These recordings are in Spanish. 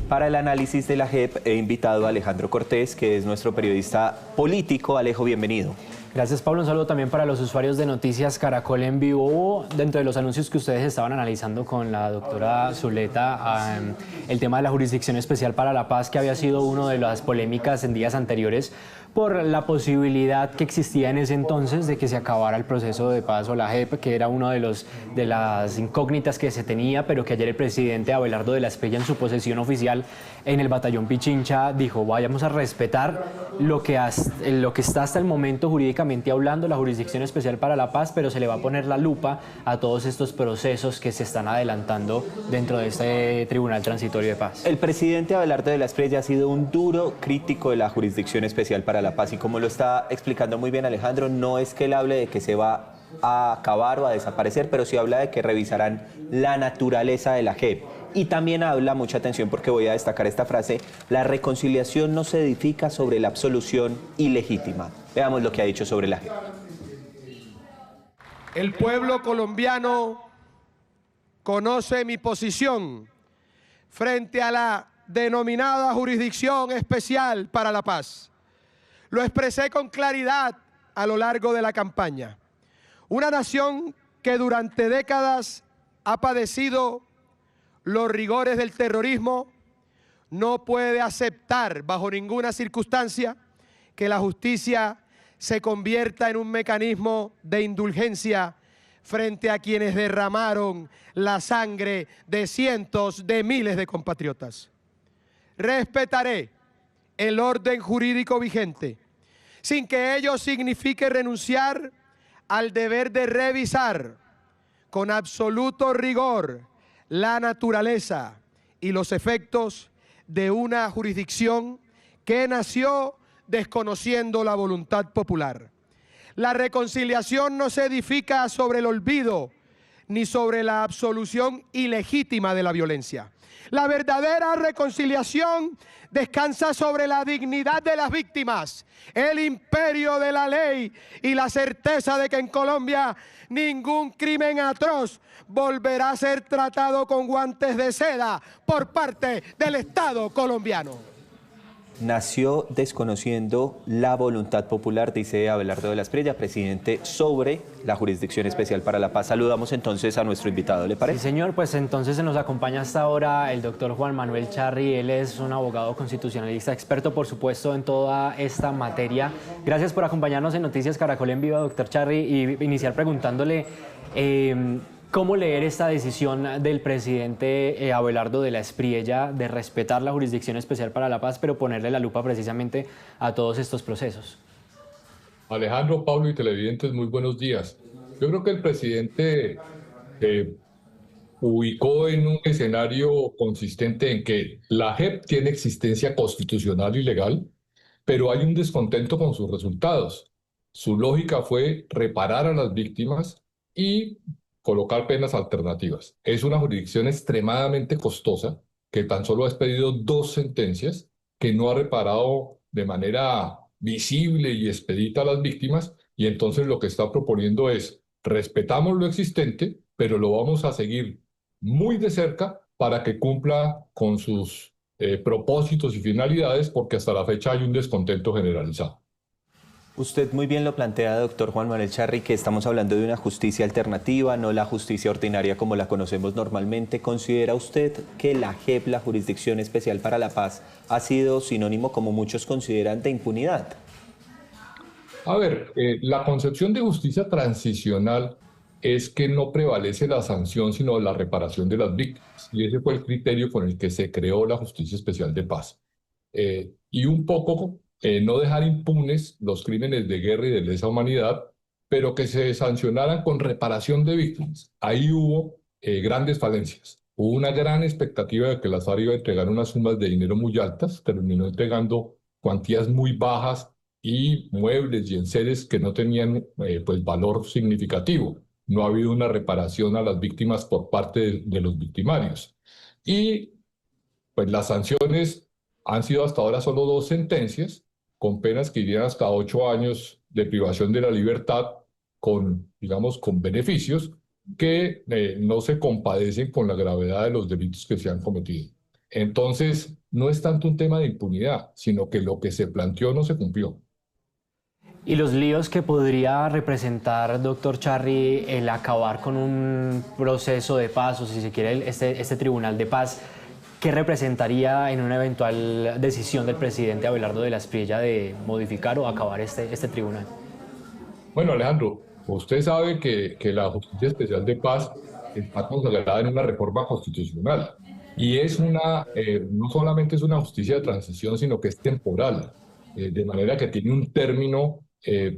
Para el análisis de la JEP he invitado a Alejandro Cortés, que es nuestro periodista político. Alejo, bienvenido. Gracias, Pablo. Un saludo también para los usuarios de Noticias Caracol en vivo. Dentro de los anuncios que ustedes estaban analizando con la doctora Zuleta, el tema de la Jurisdicción Especial para la Paz, que había sido una de las polémicas en días anteriores por la posibilidad que existía en ese entonces de que se acabara el proceso de paz o la JEP, que era una de las incógnitas que se tenía, pero que ayer el presidente Abelardo de la Espriella, en su posesión oficial en el batallón Pichincha, dijo: vayamos a respetar lo que está hasta el momento jurídicamente hablando, la Jurisdicción Especial para la Paz, pero se le va a poner la lupa a todos estos procesos que se están adelantando dentro de este Tribunal Transitorio de Paz. El presidente Abelardo de la Espriella ha sido un duro crítico de la Jurisdicción Especial para la Paz, y como lo está explicando muy bien Alejandro, no es que él hable de que se va a acabar o a desaparecer, pero sí habla de que revisarán la naturaleza de la JEP. Y también habla, mucha atención porque voy a destacar esta frase: la reconciliación no se edifica sobre la absolución ilegítima. Veamos lo que ha dicho sobre la JEP. El pueblo colombiano conoce mi posición frente a la denominada Jurisdicción Especial para la Paz. Lo expresé con claridad a lo largo de la campaña. Una nación que durante décadas ha padecido los rigores del terrorismo no puede aceptar bajo ninguna circunstancia que la justicia se convierta en un mecanismo de indulgencia frente a quienes derramaron la sangre de cientos de miles de compatriotas. Respetaré el orden jurídico vigente, sin que ello signifique renunciar al deber de revisar con absoluto rigor la naturaleza y los efectos de una jurisdicción que nació desconociendo la voluntad popular. La reconciliación no se edifica sobre el olvido ni sobre la absolución ilegítima de la violencia. La verdadera reconciliación descansa sobre la dignidad de las víctimas, el imperio de la ley y la certeza de que en Colombia ningún crimen atroz volverá a ser tratado con guantes de seda por parte del Estado colombiano. Nació desconociendo la voluntad popular, dice Abelardo de la Espriella, presidente, sobre la Jurisdicción Especial para la Paz. Saludamos entonces a nuestro invitado, ¿le parece? Sí, señor, pues entonces nos acompaña hasta ahora el doctor Juan Manuel Charri. Él es un abogado constitucionalista, experto, por supuesto, en toda esta materia. Gracias por acompañarnos en Noticias Caracol en Viva, doctor Charri, y iniciar preguntándole ¿cómo leer esta decisión del presidente Abelardo de la Espriella de respetar la Jurisdicción Especial para la Paz, pero ponerle la lupa precisamente a todos estos procesos? Alejandro, Pablo y televidentes, muy buenos días. Yo creo que el presidente ubicó en un escenario consistente en que la JEP tiene existencia constitucional y legal, pero hay un descontento con sus resultados. Su lógica fue reparar a las víctimas y colocar penas alternativas. Es una jurisdicción extremadamente costosa, que tan solo ha expedido 2 sentencias, que no ha reparado de manera visible y expedita a las víctimas, y entonces lo que está proponiendo es: respetamos lo existente, pero lo vamos a seguir muy de cerca para que cumpla con sus propósitos y finalidades, porque hasta la fecha hay un descontento generalizado. Usted muy bien lo plantea, doctor Juan Manuel Charri, que estamos hablando de una justicia alternativa, no la justicia ordinaria como la conocemos normalmente. ¿Considera usted que la JEP, la Jurisdicción Especial para la Paz, ha sido sinónimo, como muchos consideran, de impunidad? A ver, la concepción de justicia transicional es que no prevalece la sanción, sino la reparación de las víctimas. Y ese fue el criterio con el que se creó la Justicia Especial de Paz. Y un poco no dejar impunes los crímenes de guerra y de lesa humanidad, pero que se sancionaran con reparación de víctimas. Ahí hubo grandes falencias. Hubo una gran expectativa de que la FARC iba a entregar unas sumas de dinero muy altas, terminó entregando cuantías muy bajas y muebles y enseres que no tenían pues valor significativo. No ha habido una reparación a las víctimas por parte de los victimarios. Y pues las sanciones han sido hasta ahora solo 2 sentencias, con penas que irían hasta 8 años de privación de la libertad, con, digamos, con beneficios que no se compadecen con la gravedad de los delitos que se han cometido. Entonces, no es tanto un tema de impunidad, sino que lo que se planteó no se cumplió. Y los líos que podría representar, doctor Charri, el acabar con un proceso de paz, o si se quiere, este tribunal de paz, ¿qué representaría en una eventual decisión del presidente Abelardo de la Espriella de modificar o acabar este tribunal? Bueno, Alejandro, usted sabe que la Justicia Especial de Paz está consagrada en una reforma constitucional y no solamente es una justicia de transición, sino que es temporal, de manera que tiene un término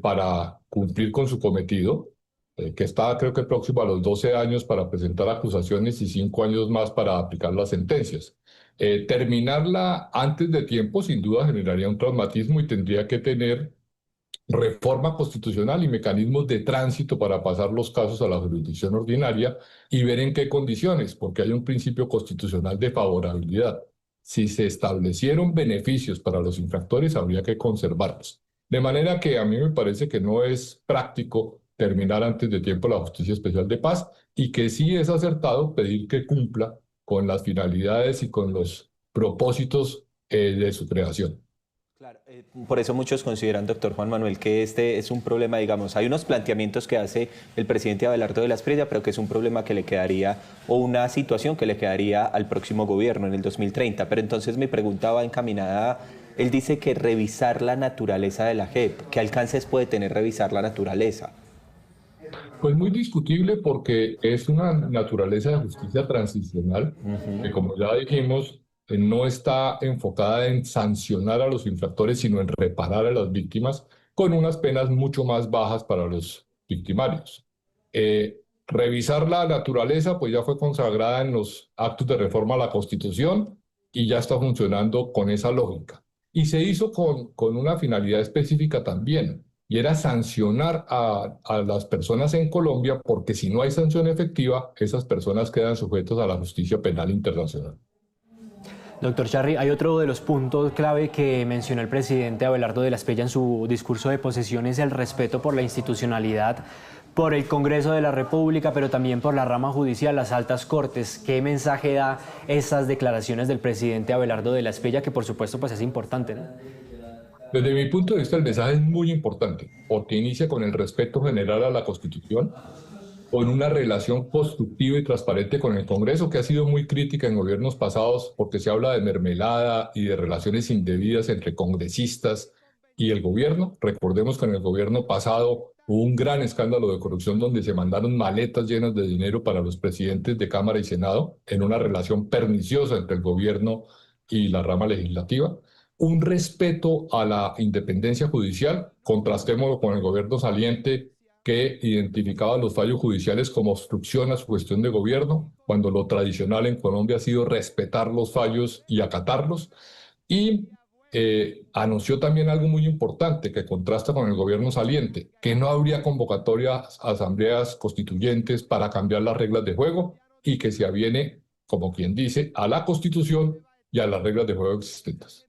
para cumplir con su cometido, que está creo que próximo a los 12 años para presentar acusaciones y 5 años más para aplicar las sentencias. Terminarla antes de tiempo sin duda generaría un traumatismo y tendría que tener reforma constitucional y mecanismos de tránsito para pasar los casos a la jurisdicción ordinaria y ver en qué condiciones, porque hay un principio constitucional de favorabilidad. Si se establecieron beneficios para los infractores, habría que conservarlos. De manera que a mí me parece que no es práctico terminar antes de tiempo la Justicia Especial de Paz y que sí es acertado pedir que cumpla con las finalidades y con los propósitos de su creación. Claro, por eso muchos consideran, doctor Juan Manuel, que este es un problema, digamos, hay unos planteamientos que hace el presidente Abelardo de la Espriella, pero que es un problema que le quedaría, o una situación que le quedaría al próximo gobierno en el 2030. Pero entonces mi pregunta va encaminada, él dice que revisar la naturaleza de la JEP, ¿qué alcances puede tener revisar la naturaleza? Pues muy discutible porque es una naturaleza de justicia transicional que, como ya dijimos, no está enfocada en sancionar a los infractores, sino en reparar a las víctimas con unas penas mucho más bajas para los victimarios. Revisar la naturaleza, pues ya fue consagrada en los actos de reforma a la Constitución y ya está funcionando con esa lógica. Y se hizo con una finalidad específica también, y era sancionar a las personas en Colombia, porque si no hay sanción efectiva, esas personas quedan sujetas a la justicia penal internacional. Doctor Charri, hay otro de los puntos clave que mencionó el presidente Abelardo de la Espriella en su discurso de posesión, es el respeto por la institucionalidad, por el Congreso de la República, pero también por la rama judicial, las altas cortes. ¿Qué mensaje da esas declaraciones del presidente Abelardo de la Espriella, que por supuesto pues es importante, ¿no? Desde mi punto de vista, el mensaje es muy importante, porque inicia con el respeto general a la Constitución, con una relación constructiva y transparente con el Congreso, que ha sido muy crítica en gobiernos pasados, porque se habla de mermelada y de relaciones indebidas entre congresistas y el gobierno. Recordemos que en el gobierno pasado hubo un gran escándalo de corrupción donde se mandaron maletas llenas de dinero para los presidentes de Cámara y Senado, en una relación perniciosa entre el gobierno y la rama legislativa. Un respeto a la independencia judicial, contrastémoslo con el gobierno saliente, que identificaba los fallos judiciales como obstrucción a su gestión de gobierno, cuando lo tradicional en Colombia ha sido respetar los fallos y acatarlos. Y anunció también algo muy importante que contrasta con el gobierno saliente, que no habría convocatorias a asambleas constituyentes para cambiar las reglas de juego y que se aviene, como quien dice, a la Constitución y a las reglas de juego existentes.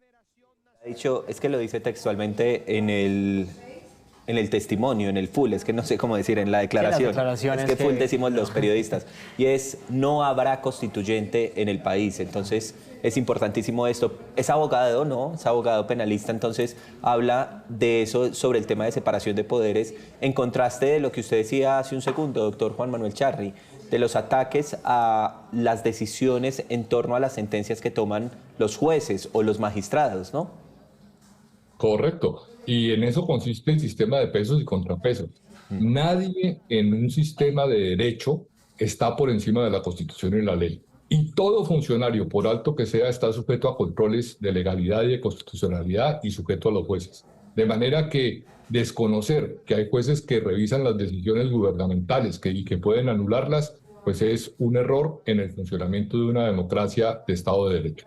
Ha dicho, es que lo dice textualmente en el testimonio, en el full, es que no sé cómo decir, en la declaración. Es que full decimos los periodistas. Y es, no habrá constituyente en el país. Entonces, es importantísimo esto. Es abogado, ¿no? Es abogado penalista, entonces habla de eso, sobre el tema de separación de poderes, en contraste de lo que usted decía hace un segundo, doctor Juan Manuel Charri, de los ataques a las decisiones en torno a las sentencias que toman los jueces o los magistrados, ¿no? Correcto. Y en eso consiste el sistema de pesos y contrapesos. Nadie en un sistema de derecho está por encima de la Constitución y la ley. Y todo funcionario, por alto que sea, está sujeto a controles de legalidad y de constitucionalidad y sujeto a los jueces. De manera que desconocer que hay jueces que revisan las decisiones gubernamentales y que pueden anularlas, pues es un error en el funcionamiento de una democracia de Estado de Derecho.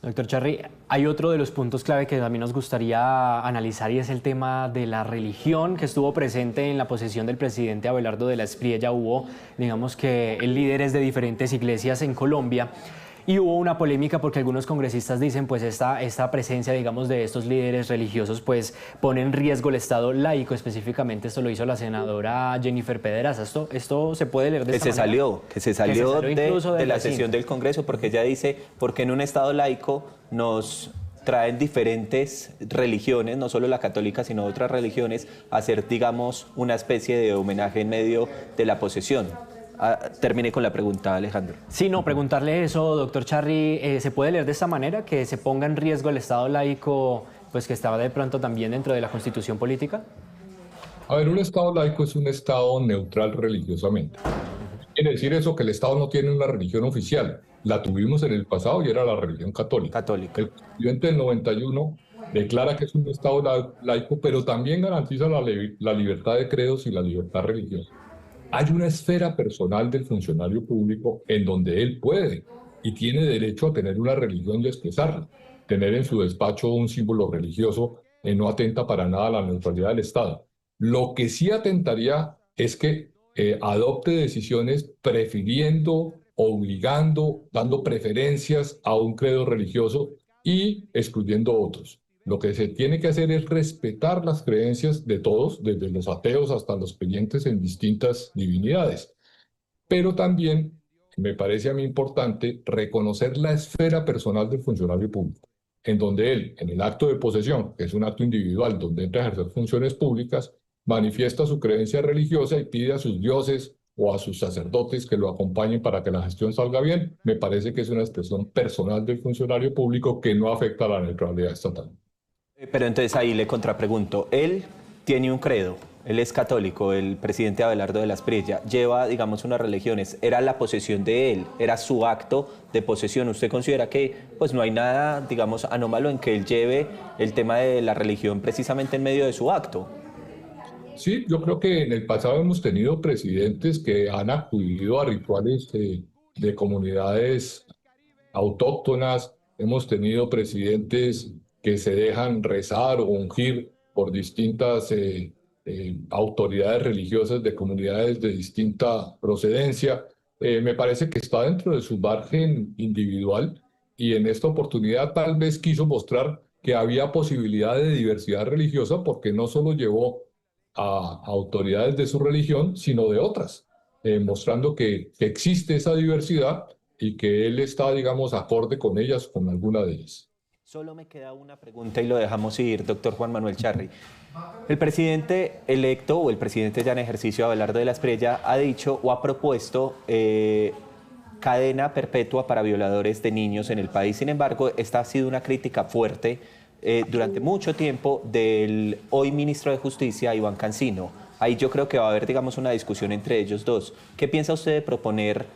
Doctor Charri, hay otro de los puntos clave que también nos gustaría analizar y es el tema de la religión, que estuvo presente en la posesión del presidente Abelardo de la Espriella. Hubo, digamos que, líderes de diferentes iglesias en Colombia. Y hubo una polémica porque algunos congresistas dicen pues esta presencia, digamos, de estos líderes religiosos pues pone en riesgo el Estado laico, específicamente esto lo hizo la senadora Jennifer Pederasa. Esto se puede leer de esta manera. Que se salió incluso de del la recinto. sesión del Congreso porque ella dice, porque en un Estado laico nos traen diferentes religiones, no solo la católica, sino otras religiones, a hacer, digamos, una especie de homenaje en medio de la posesión. Termine con la pregunta, Alejandro. Sí, no, preguntarle eso, doctor Charri, ¿se puede leer de esta manera, que se ponga en riesgo el Estado laico, pues que estaba de pronto también dentro de la Constitución política? A ver, un Estado laico es un Estado neutral religiosamente. Quiere decir eso que el Estado no tiene una religión oficial. La tuvimos en el pasado y era la religión católica. El Constituyente del 91 declara que es un Estado laico, pero también garantiza la libertad de credos y la libertad religiosa. Hay una esfera personal del funcionario público en donde él puede y tiene derecho a tener una religión y expresarla. Tener en su despacho un símbolo religioso no atenta para nada a la neutralidad del Estado. Lo que sí atentaría es que adopte decisiones prefiriendo, obligando, dando preferencias a un credo religioso y excluyendo otros. Lo que se tiene que hacer es respetar las creencias de todos, desde los ateos hasta los creyentes en distintas divinidades. Pero también me parece a mí importante reconocer la esfera personal del funcionario público, en donde él, en el acto de posesión, que es un acto individual donde entra a ejercer funciones públicas, manifiesta su creencia religiosa y pide a sus dioses o a sus sacerdotes que lo acompañen para que la gestión salga bien. Me parece que es una expresión personal del funcionario público que no afecta a la neutralidad estatal. Pero entonces ahí le contrapregunto, él tiene un credo, él es católico, el presidente Abelardo de la Espriella, lleva, digamos, unas religiones, era la posesión de él, era su acto de posesión. ¿Usted considera que pues no hay nada, digamos, anómalo en que él lleve el tema de la religión precisamente en medio de su acto? Sí, yo creo que en el pasado hemos tenido presidentes que han acudido a rituales de comunidades autóctonas, hemos tenido presidentes que se dejan rezar o ungir por distintas autoridades religiosas de comunidades de distinta procedencia. Me parece que está dentro de su margen individual y en esta oportunidad tal vez quiso mostrar que había posibilidad de diversidad religiosa porque no solo llevó a autoridades de su religión, sino de otras, mostrando que existe esa diversidad y que él está, digamos, acorde con ellas, con alguna de ellas. Solo me queda una pregunta y lo dejamos ir, doctor Juan Manuel Charri. El presidente electo o el presidente ya en ejercicio, Abelardo de la Espriella, ha dicho o ha propuesto cadena perpetua para violadores de niños en el país. Sin embargo, esta ha sido una crítica fuerte durante mucho tiempo del hoy ministro de Justicia, Iván Cancino. Ahí yo creo que va a haber, digamos, una discusión entre ellos dos. ¿Qué piensa usted de proponer?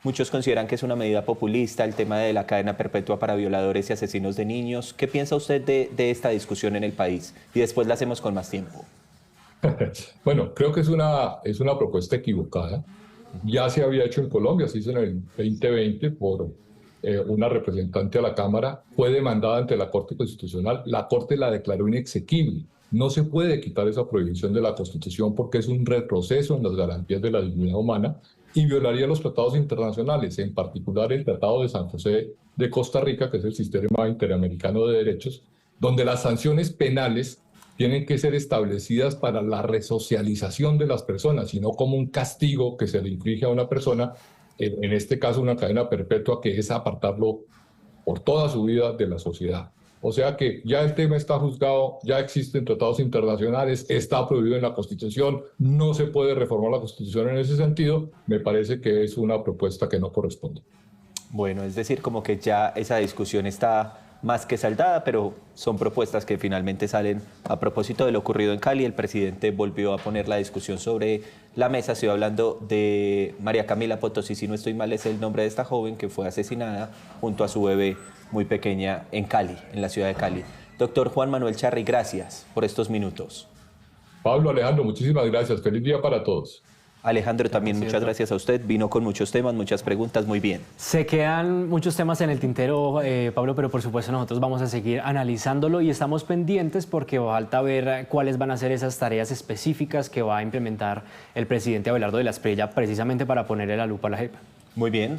Muchos consideran que es una medida populista el tema de la cadena perpetua para violadores y asesinos de niños. ¿Qué piensa usted de esta discusión en el país? Y después la hacemos con más tiempo. Bueno, creo que es una propuesta equivocada. Ya se había hecho en Colombia, se hizo en el 2020 por una representante a la Cámara, fue demandada ante la Corte Constitucional, la Corte la declaró inexequible. No se puede quitar esa prohibición de la Constitución porque es un retroceso en las garantías de la dignidad humana y violaría los tratados internacionales, en particular el Tratado de San José de Costa Rica, que es el Sistema Interamericano de Derechos, donde las sanciones penales tienen que ser establecidas para la resocialización de las personas y no como un castigo que se le inflige a una persona, en este caso una cadena perpetua, que es apartarlo por toda su vida de la sociedad. O sea que ya el tema está juzgado, ya existen tratados internacionales, está prohibido en la Constitución, no se puede reformar la Constitución en ese sentido. Me parece que es una propuesta que no corresponde. Bueno, es decir, como que ya esa discusión está más que saldada, pero son propuestas que finalmente salen a propósito de lo ocurrido en Cali. El presidente volvió a poner la discusión sobre la mesa. Estoy hablando de María Camila Potosí, si no estoy mal es el nombre de esta joven que fue asesinada junto a su bebé muy pequeña en Cali, en la ciudad de Cali. Doctor Juan Manuel Charri, gracias por estos minutos. Pablo, Alejandro, muchísimas gracias. Feliz día para todos. Alejandro, también muchas gracias a usted. Vino con muchos temas, muchas preguntas, muy bien. Se quedan muchos temas en el tintero, Pablo, pero por supuesto nosotros vamos a seguir analizándolo y estamos pendientes porque falta ver cuáles van a ser esas tareas específicas que va a implementar el presidente Abelardo de la Espriella precisamente para ponerle la lupa a la JEP. Muy bien.